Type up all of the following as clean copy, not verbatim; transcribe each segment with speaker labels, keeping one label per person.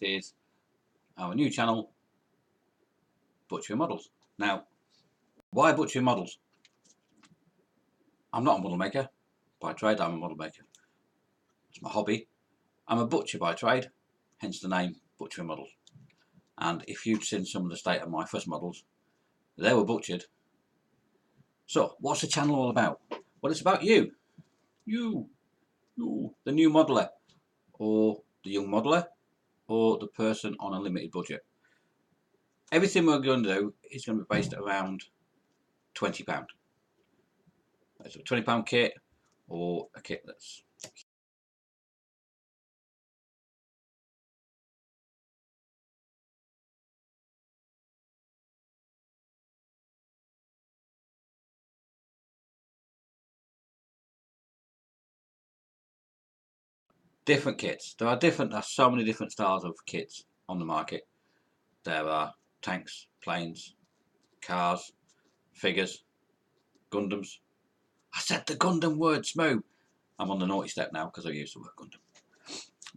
Speaker 1: Is our new channel, Butchering Models. Now, why Butchering Models? I'm not a model maker. By trade, I'm a model maker. It's my hobby. I'm a butcher by trade, hence the name Butchering Models. And if you'd seen some of the state of my first models, they were butchered. So, what's the channel all about? Well, it's about you. You, the new modeler, or the young modeler, or the person on a limited budget. Everything we're going to do is going to be based around £20. It's a £20 kit, or a kit that's different kits. There are so many different styles of kits on the market. There are tanks, planes, cars, figures, Gundams. I said the Gundam word, Smoo. I'm on the naughty step now because I used the word Gundam.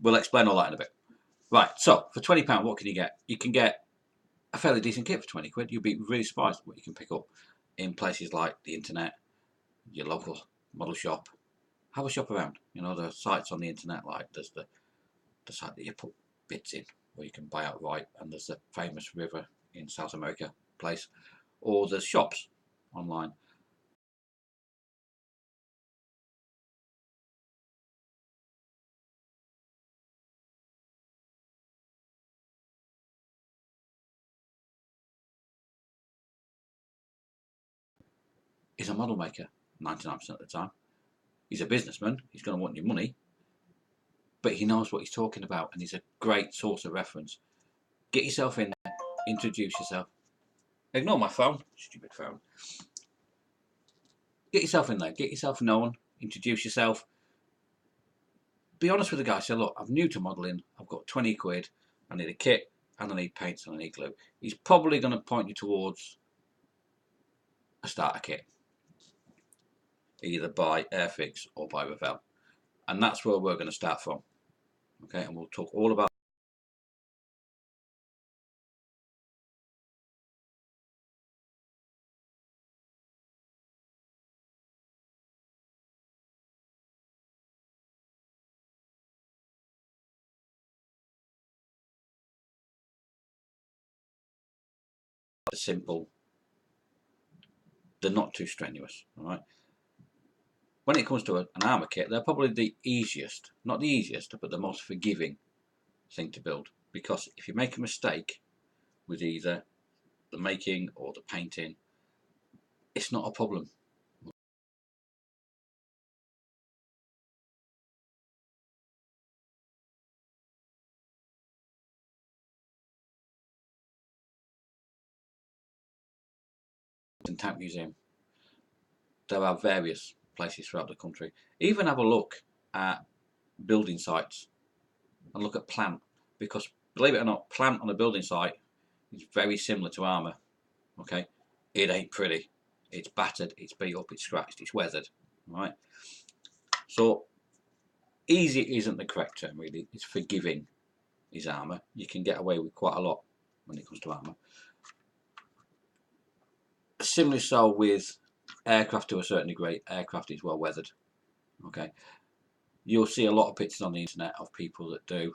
Speaker 1: We'll explain all that in a bit. Right, so for £20, what can you get? You can get a fairly decent kit for 20 quid. You'll be really surprised what you can pick up in places like the internet, your local model shop. Have a shop around. You know, there are sites on the internet like there's the site that you put bits in where you can buy outright, and there's the famous river in South America place, or there's shops online. He's a model maker 99% of the time. He's a businessman. He's going to want your money, but he knows what he's talking about, and he's a great source of reference. Get yourself in there, introduce yourself. Ignore my phone, stupid phone. Get yourself in there, get yourself known, introduce yourself. Be honest with the guy. Say, look, I'm new to modelling. I've got 20 quid. I need a kit, and I need paints, and I need glue. He's probably going to point you towards a starter kit, either by Airfix or by Revell, and that's where we're going to start from. Okay, and we'll talk all about the simple. They're not too strenuous. All right. When it comes to an armour kit, they're probably the easiest, not the easiest, but the most forgiving thing to build, because if you make a mistake with either the making or the painting, it's not a problem. In Tank Museum, there are various places throughout the country. Even have a look at building sites and look at plant, because believe it or not, plant on a building site is very similar to armour. Okay, it ain't pretty. It's battered, it's beat up, it's scratched, it's weathered. Right. So easy isn't the correct term really. It's forgiving is armour. You can get away with quite a lot when it comes to armour. Similarly so with aircraft to a certain degree. Aircraft is well weathered. Okay. You'll see a lot of pictures on the internet of people that do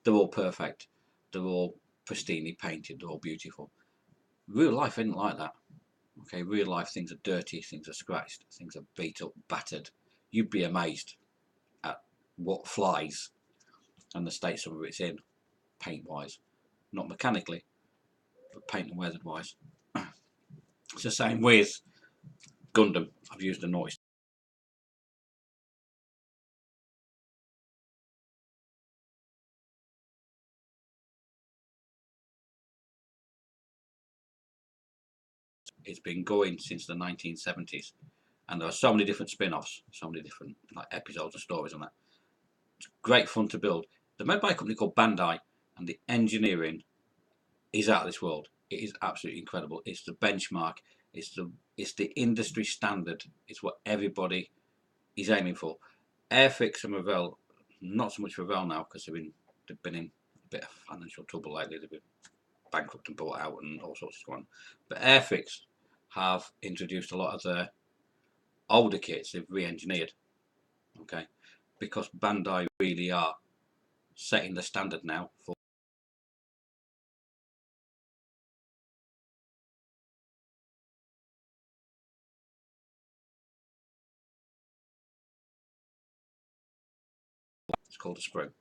Speaker 1: they're all perfect. They're all pristinely painted. They're all beautiful. Real life isn't like that. Okay, real life things are dirty, things are scratched, things are beat up, battered. You'd be amazed at what flies and the state some of it's in, paint wise. Not mechanically, but paint and weathered wise. It's the same with Gundam. I've used a noise. It's been going since the 1970s, and there are so many different spin-offs, so many different like episodes and stories on that. It's great fun to build. They're made by a company called Bandai, and the engineering is out of this world. It is absolutely incredible. It's the benchmark. It's the industry standard. It's what everybody is aiming for. Airfix and Revell, not so much Revell now because they've been in a bit of financial trouble lately. They've been bankrupt and bought out and all sorts of stuff. But Airfix have introduced a lot of their older kits. They've re-engineered, okay, because Bandai really are setting the standard now for it's called a sprue.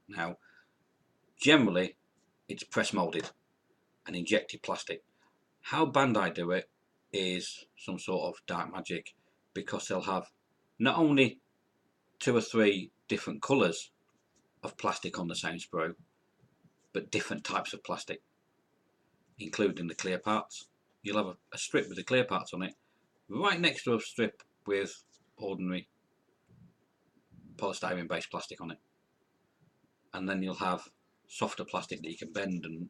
Speaker 1: Now, generally, it's press molded and injected plastic. How Bandai do it is some sort of dark magic, because they'll have not only 2 or 3 different colours of plastic on the same sprue, but different types of plastic, including the clear parts. You'll have a strip with the clear parts on it, right next to a strip with ordinary polystyrene based plastic on it. And then you'll have softer plastic that you can bend and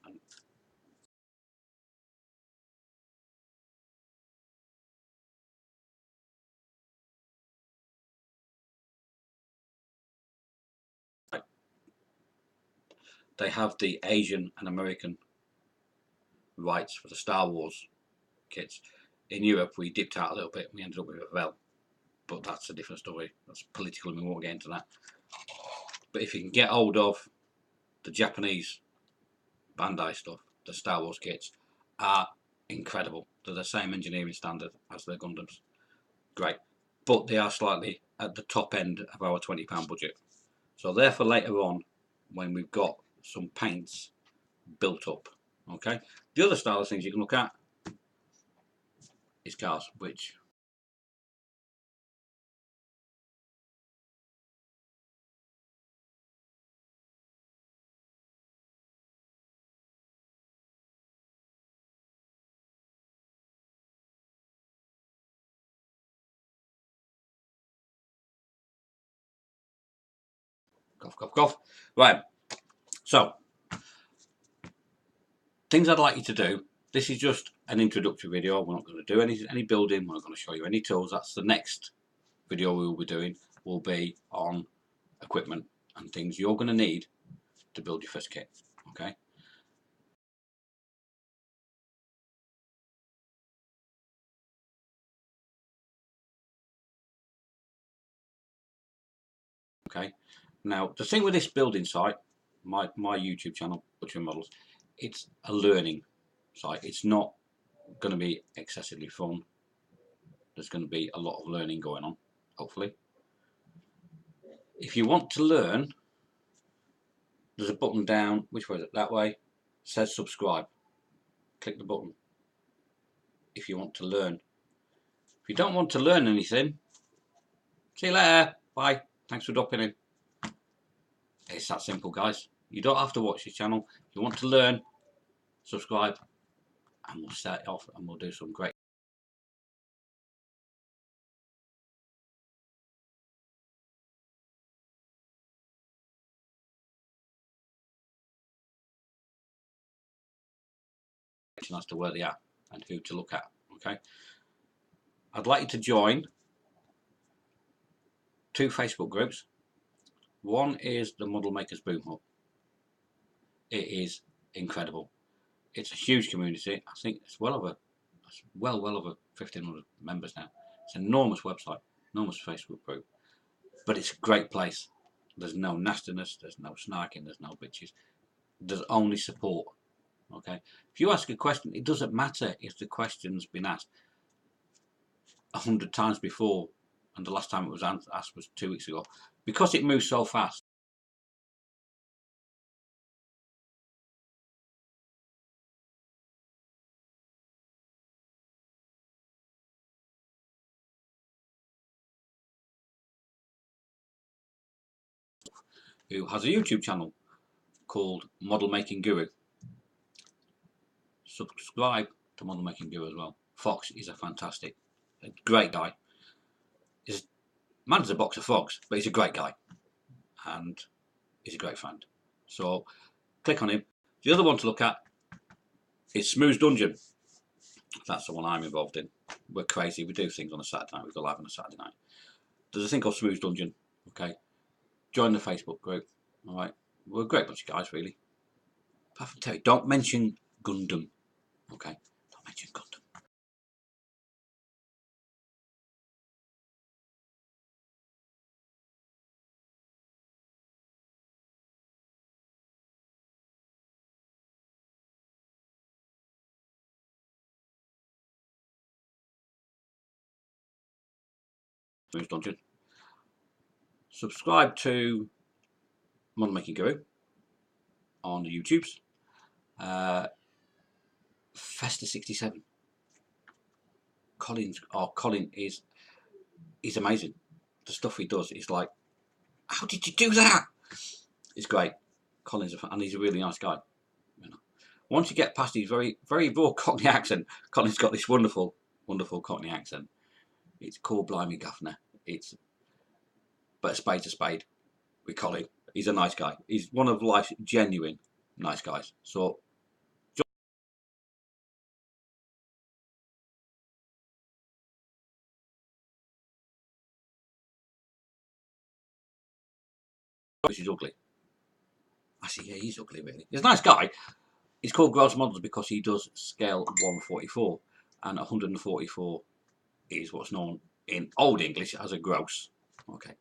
Speaker 1: they have the Asian and American rights for the Star Wars kits. In Europe, we dipped out a little bit and we ended up with Revell, but that's a different story. That's political and we won't get into that. But if you can get hold of the Japanese Bandai stuff, the Star Wars kits are incredible. They're the same engineering standard as the Gundams. Great. But they are slightly at the top end of our £20 budget. So therefore later on, when we've got some paints built up, okay. The other style of things you can look at is cars, which cough, cough, cough. Right. So things I'd like you to do. This is just an introductory video. We're not going to do any building. We're not going to show you any tools. That's the next video we will be doing. Will be on equipment and things you're going to need to build your first kit. Okay. Okay. Now the thing with this building site, my YouTube channel, Butchering Models, it's a learning site. It's not going to be excessively fun. There's going to be a lot of learning going on, hopefully. If you want to learn, there's a button down, which way is it? That way, it says subscribe. Click the button if you want to learn. If you don't want to learn anything, see you later. Bye. Thanks for dropping in. It's that simple, guys. You don't have to watch this channel. If you want to learn, subscribe, and we'll start it off and we'll do some great as to where they are and who to look at. Okay. I'd like you to join 2 Facebook groups. One is the Model Makers Boom Hub. It is incredible. It's a huge community. I think it's well over 1,500 members now. It's an enormous website, enormous Facebook group, but it's a great place. There's no nastiness, there's no snarking, there's no bitches. There's only support. Okay. If you ask a question, it doesn't matter if the question's been asked 100 times before, and the last time it was asked was 2 weeks ago, because it moves so fast. Who has a YouTube channel called Model Making Guru. Subscribe to Model Making Guru as well. Fox is a great guy. Man's a box of frogs, but he's a great guy, and he's a great friend. So click on him. The other one to look at is Smooth Dungeon. That's the one I'm involved in. We're crazy. We do things on a Saturday night. We go live on a Saturday night. There's a thing called Smooth Dungeon. Okay, join the Facebook group. All right, we're a great bunch of guys, really. Apart from Terry, don't mention Gundam. Okay, don't mention Gundam. Smooth Dungeon. Subscribe to Model Making Guru on the YouTubes. Festa67. Colin is amazing. The stuff he does is like, how did you do that? It's great. And he's a really nice guy. You know, once you get past his very raw Cockney accent, Colin's got this wonderful Cockney accent. It's called Blimey Gaffner. But a spade's a spade with Colin. He's a nice guy. He's one of life's genuine nice guys. So he's ugly. Actually, yeah, he's ugly, really. He's a nice guy. He's called Gross Models because he does scale 144, and 144 is what's known in Old English as a gross. Okay,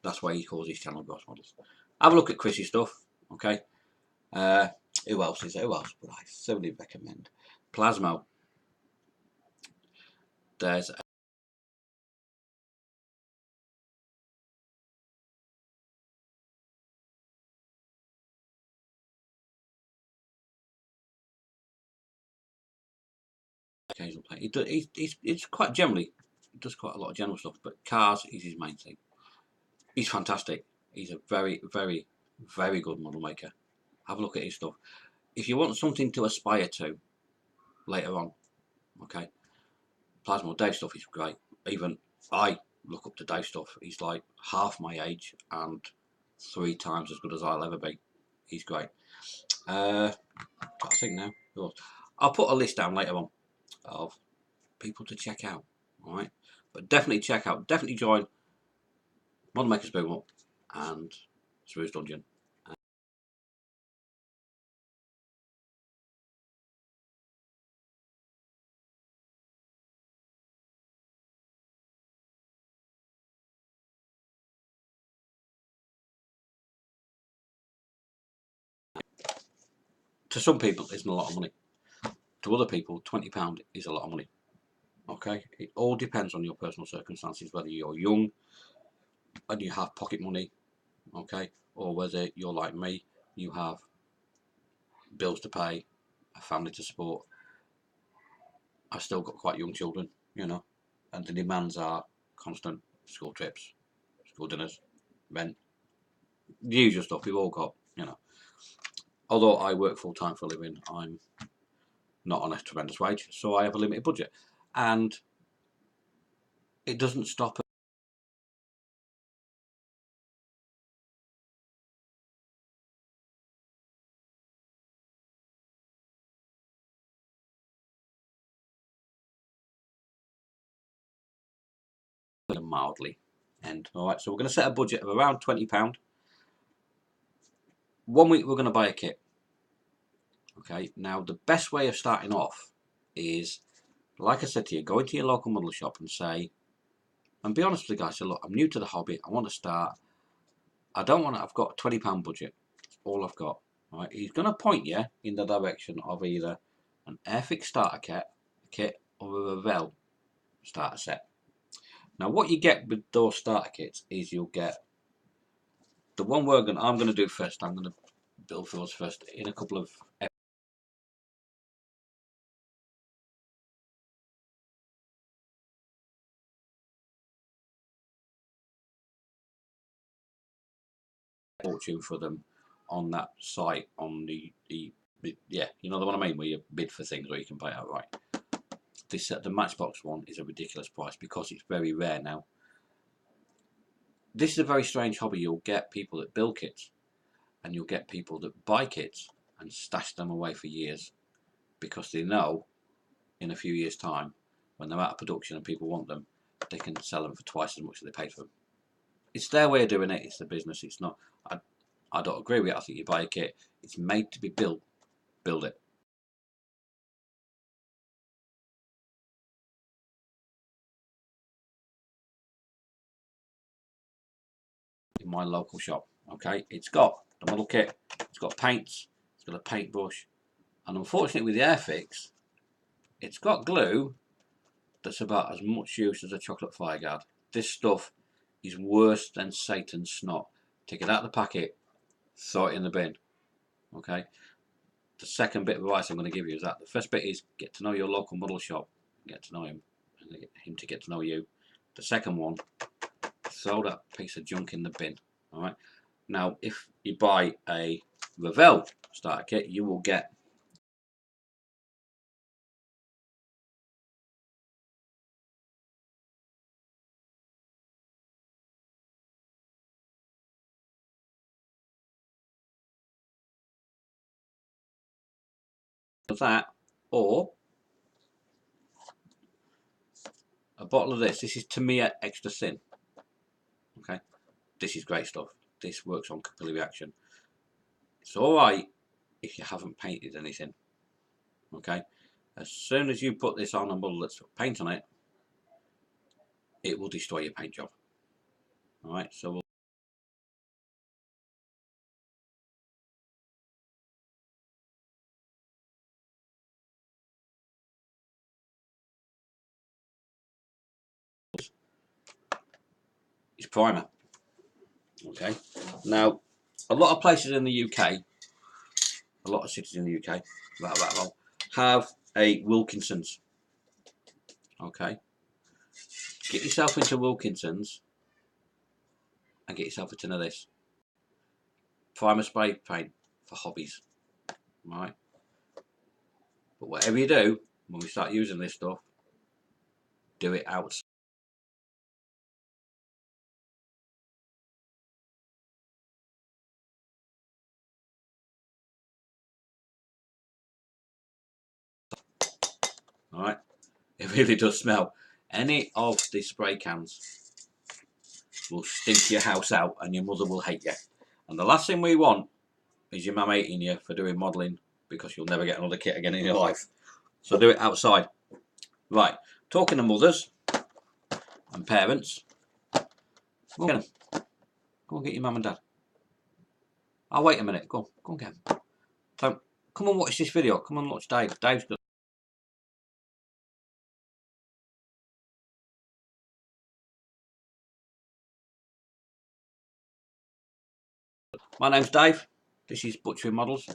Speaker 1: that's why he calls his channel Gross Models. Have a look at Chris's stuff. Okay, who else is there? Who else would I certainly recommend? Plasmo. There's occasional play. He's quite generally, he does quite a lot of general stuff, but cars is his main thing. He's fantastic. He's a very good model maker. Have a look at his stuff. If you want something to aspire to later on, okay, Plasmo Dave stuff is great. Even I look up to Dave stuff. He's like half my age and 3 times as good as I'll ever be. He's great. I think now. I'll put a list down later on of people to check out. All right, but definitely definitely join Model Makers Boom Up and Smooth Dungeon. To some people, it isn't a lot of money. To other people, £20 is a lot of money. Okay, it all depends on your personal circumstances, whether you're young and you have pocket money, okay, or whether you're like me, you have bills to pay, a family to support. I've still got quite young children, you know, and the demands are constant: school trips, school dinners, rent, the usual stuff we've all got, you know. Although I work full time for a living, I'm not on a tremendous wage, so I have a limited budget, and it doesn't stop mildly. And all right, so we're going to set a budget of around £20. 1 week we're going to buy a kit. Okay, now the best way of starting off is, like I said to you, go into your local model shop and say, and be honest with the guy. Say, look, I'm new to the hobby. I want to start. I don't want to. I've got a £20 budget. That's all I've got. All right, he's going to point you in the direction of either an Airfix starter kit or a Revell starter set. Now, what you get with those starter kits is you'll get the one I'm going to do first. I'm going to build for us first in a couple of fortune for them on that site on the yeah, you know the one I mean, where you bid for things or you can pay outright. The Matchbox one is a ridiculous price because it's very rare now. This is a very strange hobby. You'll get people that build kits and you'll get people that buy kits and stash them away for years. because they know in a few years' time, when they're out of production and people want them, they can sell them for twice as much as they paid for them. It's their way of doing it. It's the business. It's not. I don't agree with it. I think you buy a kit, it's made to be built. Build it. In my local shop, okay, it's got the model kit, it's got paints, it's got a paintbrush, and unfortunately with the Airfix, it's got glue that's about as much use as a chocolate fire guard. This stuff is worse than Satan's snot. Take it out of the packet, throw it in the bin. Okay. The second bit of advice I'm going to give you is that the first bit is get to know your local model shop, get to know him, and get him to get to know you. The second one, throw that piece of junk in the bin. All right. Now, if you buy a Revell starter kit, you will get that, or a bottle of this. This is Tamiya Extra Thin. Okay, this is great stuff. This works on capillary reaction. It's all right if you haven't painted anything. Okay, as soon as you put this on a model that's got paint on it, it will destroy your paint job. All right, so we'll it's primer. Okay, now a lot of places in the UK, a lot of cities in the UK, have a Wilkinson's. Okay, get yourself into Wilkinson's and get yourself a tin of this. Primer spray paint for hobbies. Right, but whatever you do, when we start using this stuff, do it outside. All right, it really does smell. Any of the spray cans will stink your house out and your mother will hate you. And the last thing we want is your mum hating you for doing modelling because you'll never get another kit again in your life. So do it outside. Right, talking to mothers and parents, go on, get them. Go and get your mum and dad. I'll wait a minute. Go and get them. So, come and watch this video. Come and watch Dave. Dave's good. My name's Dave. This is Butchering Models.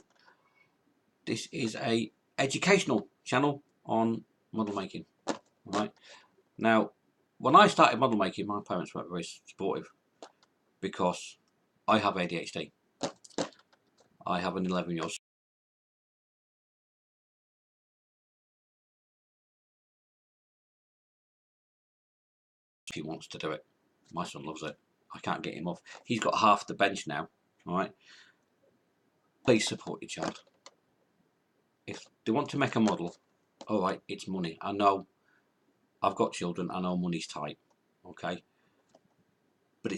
Speaker 1: This is a educational channel on model making. Right. Now, when I started model making, my parents weren't very supportive because I have ADHD. I have an 11-year-old. He wants to do it. My son loves it. I can't get him off. He's got half the bench now. All right. Please support your child. If they want to make a model, all right, it's money. I know. I've got children. I know money's tight. Okay. But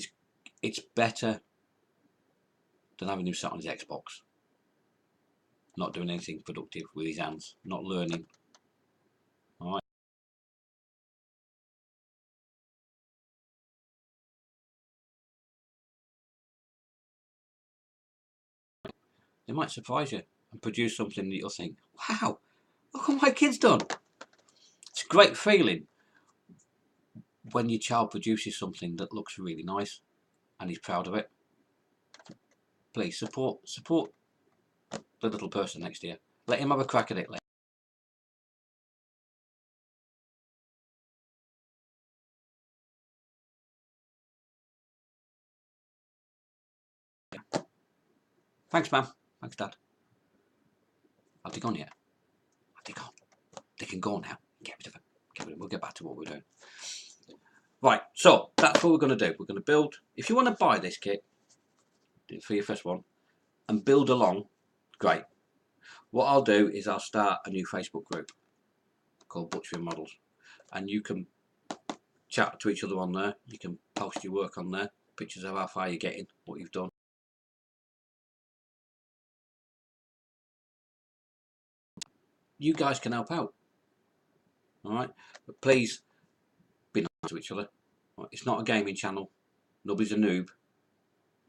Speaker 1: it's better than having him sat on his Xbox, not doing anything productive with his hands, not learning. All right. They might surprise you and produce something that you'll think, wow, look what my kid's done. It's a great feeling when your child produces something that looks really nice and he's proud of it. Please support the little person next to you. Let him have a crack at it. Thanks, Mum. Thanks, Dad. Have they gone yet? Have they gone? They can go now. Get rid of them. We'll get back to what we're doing. Right, so that's what we're going to do. We're going to build. If you want to buy this kit for your first one and build along, great. What I'll do is I'll start a new Facebook group called Butchering Models, and you can chat to each other on there. You can post your work on there, pictures of how far you're getting, what you've done. You guys can help out, alright? But please be nice to each other. It's not a gaming channel. Nobody's a noob.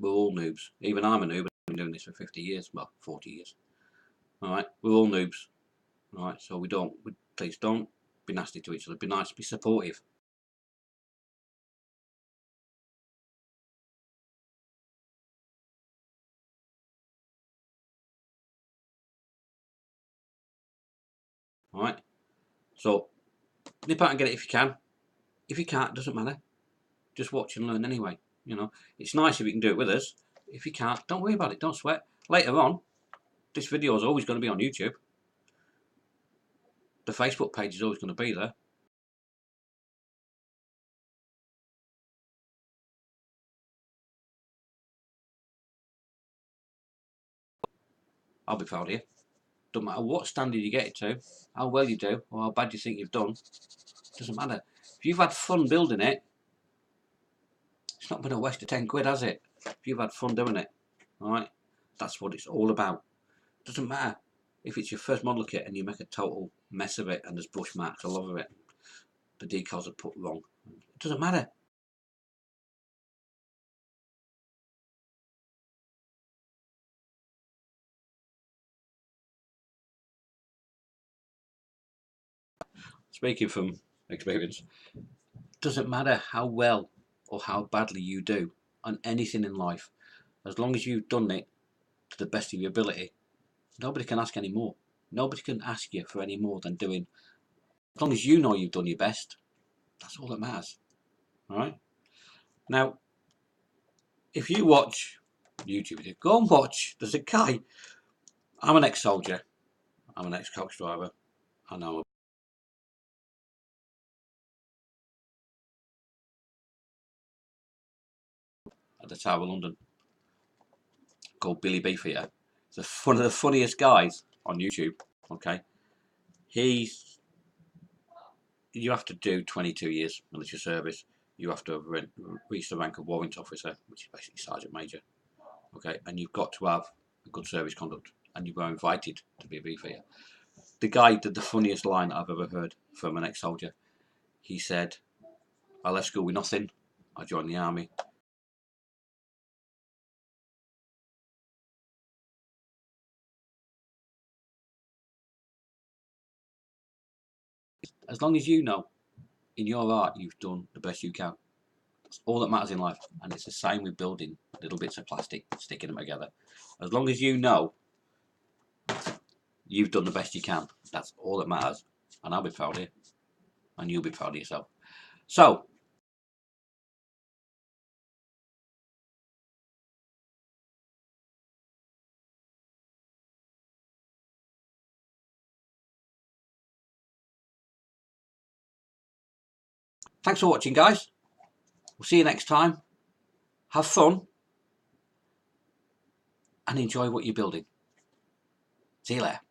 Speaker 1: We're all noobs. Even I'm a noob. I've been doing this for 50 years, well, 40 years. Alright, we're all noobs. Alright, so please don't be nasty to each other. Be nice, be supportive. Alright, so nip out and get it if you can. If you can't, it doesn't matter. Just watch and learn anyway. You know, it's nice if you can do it with us. If you can't, don't worry about it. Don't sweat. Later on, this video is always going to be on YouTube. The Facebook page is always going to be there. I'll be proud of you. Don't matter what standard you get it to, how well you do, or how bad you think you've done. Doesn't matter. If you've had fun building it, it's not been a waste of 10 quid, has it? If you've had fun doing it, alright? That's what it's all about. Doesn't matter if it's your first model kit and you make a total mess of it and there's brush marks all over it. The decals are put wrong. It doesn't matter. Speaking from experience, doesn't matter how well or how badly you do on anything in life, as long as you've done it to the best of your ability, nobody can ask any more. Nobody can ask you for any more than doing. As long as you know you've done your best, that's all that matters. Alright? Now, if you watch YouTube, go and watch. There's a guy. I'm an ex-soldier. I'm an ex-coach driver. I know. At the Tower of London, called Billy Beefeater. He's one of the funniest guys on YouTube. Okay, you have to do 22 years military service. You have to have reached the rank of warrant officer, which is basically sergeant major. Okay, and you've got to have a good service conduct, and you were invited to be a beefeater. The guy did the funniest line I've ever heard from an ex-soldier. He said, "I left school with nothing. I joined the army. As long as you know in your heart you've done the best you can, that's all that matters in life." And it's the same with building little bits of plastic, sticking them together. As long as you know you've done the best you can, that's all that matters. And I'll be proud of you, and you'll be proud of yourself. So, thanks for watching, guys. We'll see you next time. Have fun and enjoy what you're building. See you later.